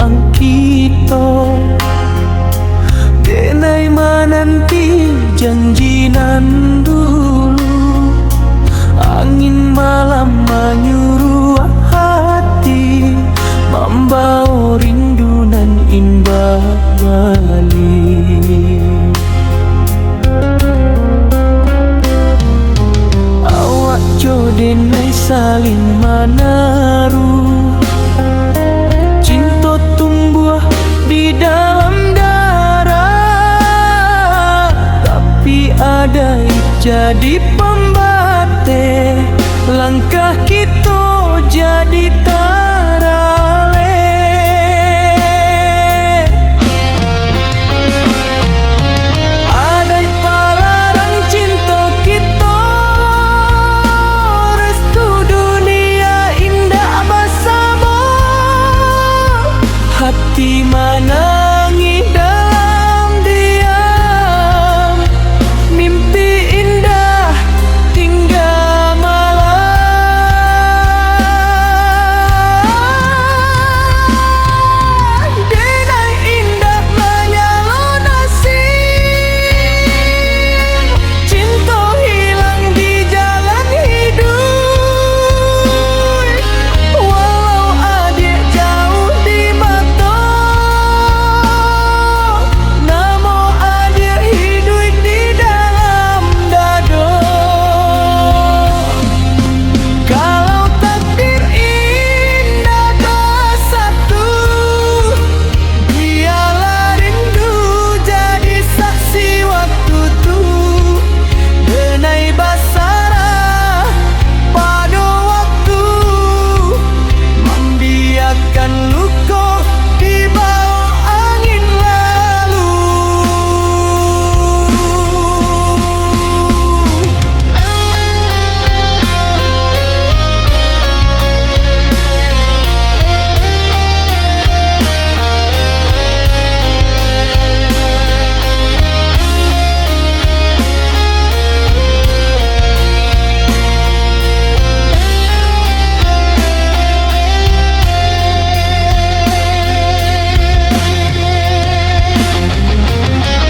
ang kita. Denai menanti janjinan dulu. Angin malam menyuruh hati, membawa rindu nan indah balik. Awak jodenai saling menaruh, cinta tumbuh di dalam darah. Tapi ada jadi pembate, langkah kita jadi tarale. Ada palarang cinta kita, restu dunia indah bersama. Hati menangi dalam diam, mimpi indah hingga malam. Denai indah menyala nasib, cinta hilang di jalan hidup. Walau adik jauh di mata, namun adik hidup di dalam dada. Kalau takdir indah bersatu, biarlah rindu jadi saksi waktu tu. Denai basara pada waktu, membiarkan luka di bawah angin lalu.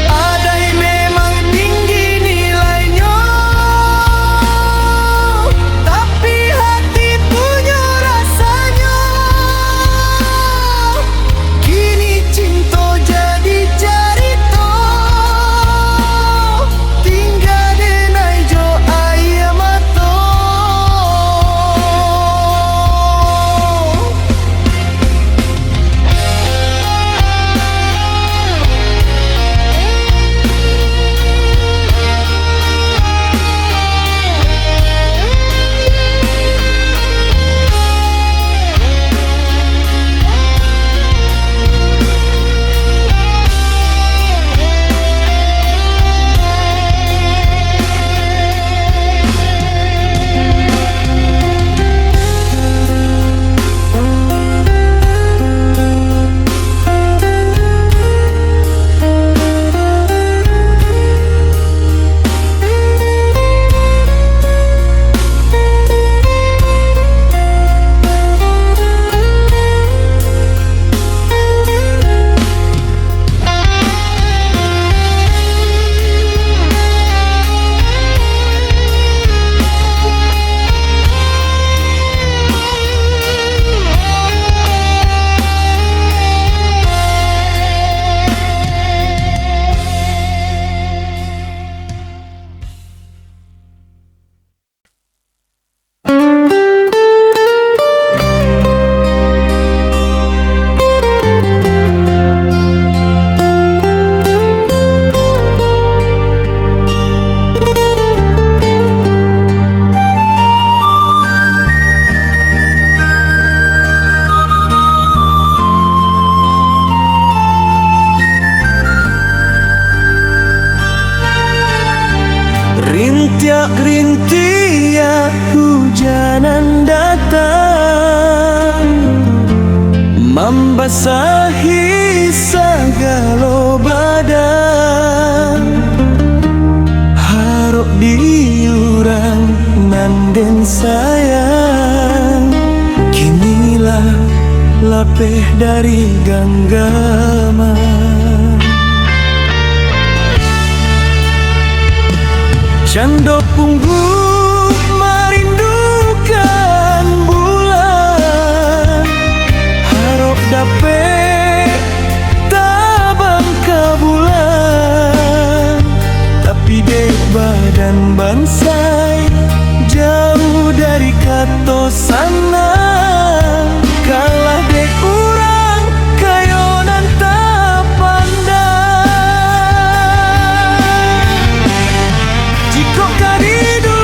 Adai memang tinggi nilainya, tapi hati punya rasanya. Kini cinta jadi cerita, tinggal denai jo air mata. Rintiak hujanan datang, membasahi segala badan. Harap diurang nanden sayang, kinilah lapeh dari genggaman. Cando punggung merindukan bulan, harap dapet tabang ke bulan. Tapi dek badan bansai jauh dari kato sana, kalah dek urang kayonan tak pandang. Jika kadidu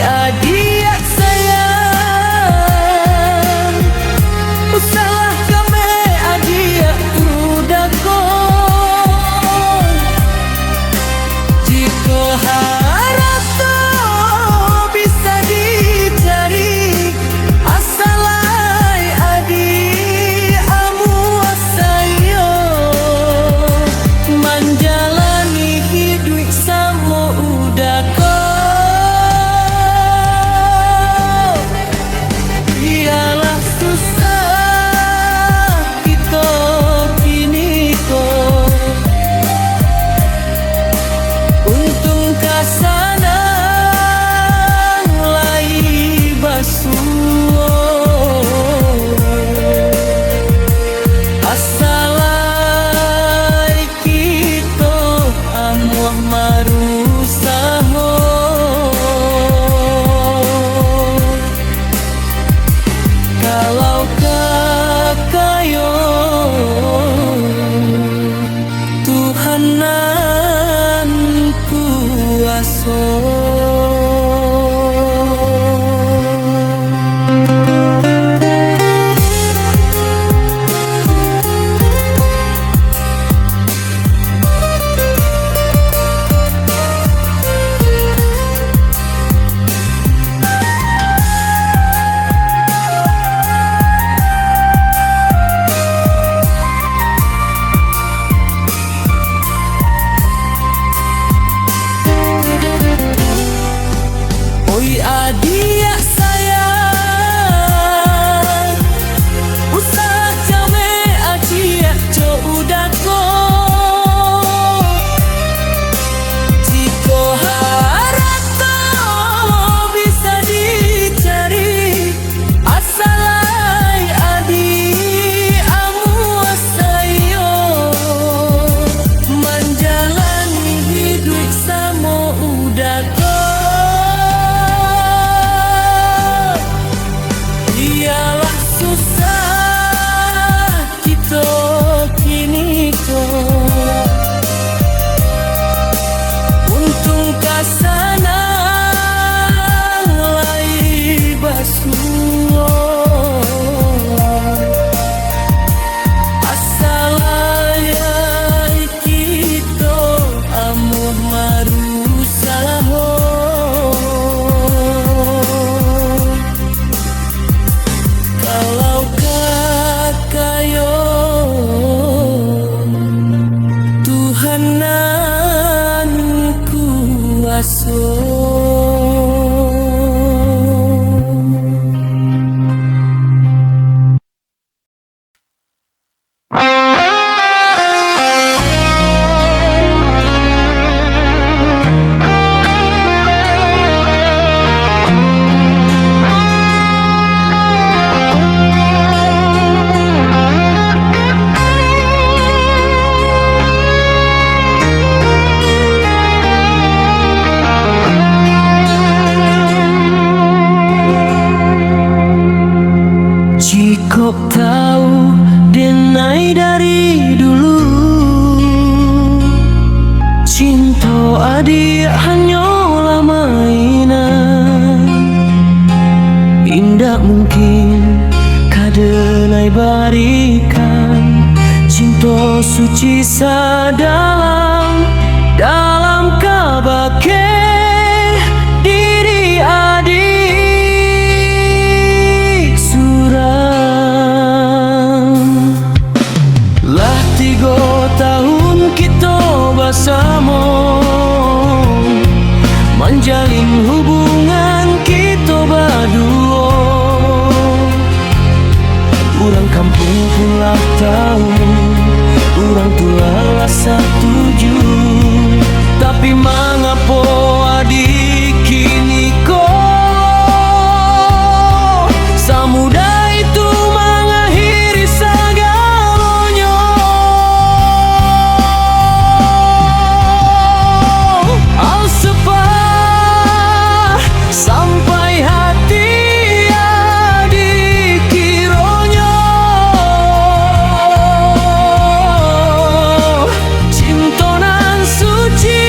adik sayang, usalah kami adik udah kon. Jika harap tuh bisa dicari, asalai adik amu asayo menjalani hidup sama udah kon. Biarlah susah kita kini kok, untung kasana lai basuh, asalai kita amuah marusaho. Kalau kakayo Tuhanan kuaso. Oi adik sayang, usaha kami ajiak co udah kok. Jika harap tuh bisa dicari, asalai adik amu asayo menjalani hidup sama udah kok. Ialah susah kita kini kok, untung kasana lai basuh, asalai kita amuh marusaho. Kalau kakayo Tuhanan kuaso. Jika tahu denai dari dulu, cinta adik hanyalah mainan. Indah mungkin kadenai barikan cinta suci dalam kabake diri adik suram. Lah 3 tahun kita bersama, menjalin hubungan kita berdua. Orang kampung pula tahu, orang tua rasa setuju. Tapi mengapa adik kini kok semudah itu mengakhiri segalanya? Al-Sepah sampai hati adik kiranya, cinta nan suci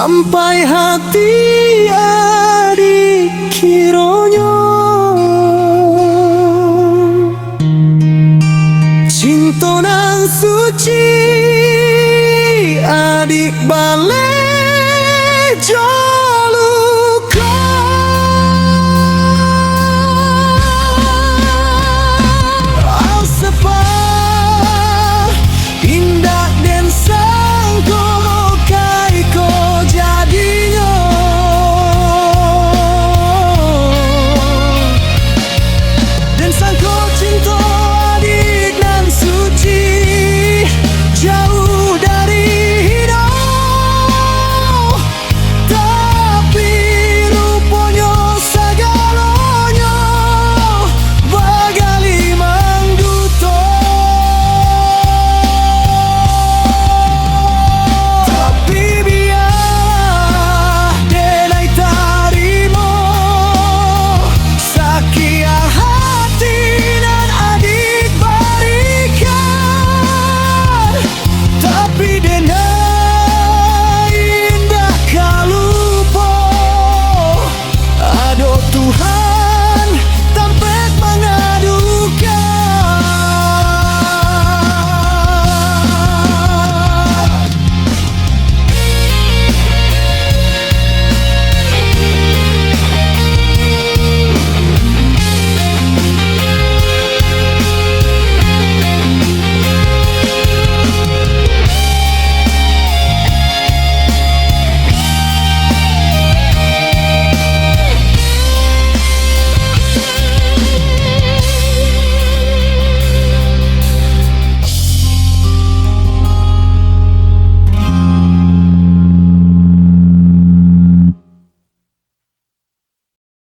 sampai hati